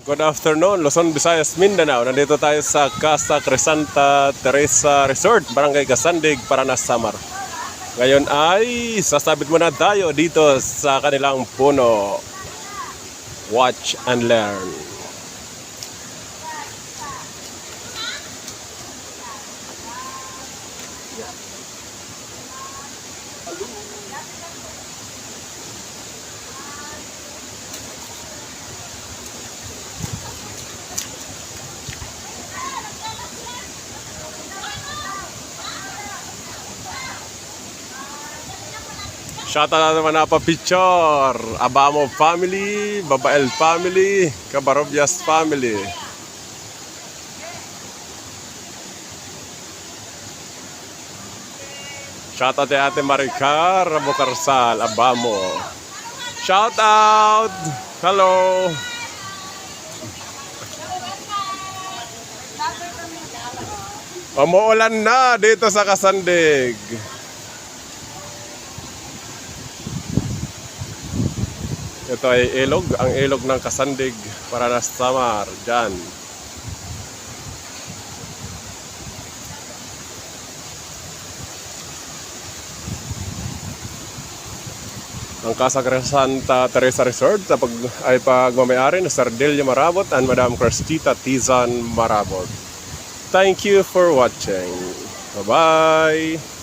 Good afternoon, Luzon, Visayas, Mindanao. Nandito tayo sa Casa Crisanta Teresa Resort, Barangay Casandig, Paranas, Samar. Ngayon ay sasabit muna tayo dito sa kanilang puno. Watch and learn. Shoutout naman na pa picture. Abamo family, Babael family, Cabarobias family. Shoutout kay Ate Maricar, Rabocarsal, Abamo. Shoutout! Hello! Umuulan na dito sa Casandig. Ito ay ilog, ang ilog ng Casandig, Paranas, Samar, dyan. Ang Casa Crisanta Teresa Resort ay pagmamayari ng Sir Delio Marabot and Madam Cristita Tizan Marabot. Thank you for watching. Bye-bye!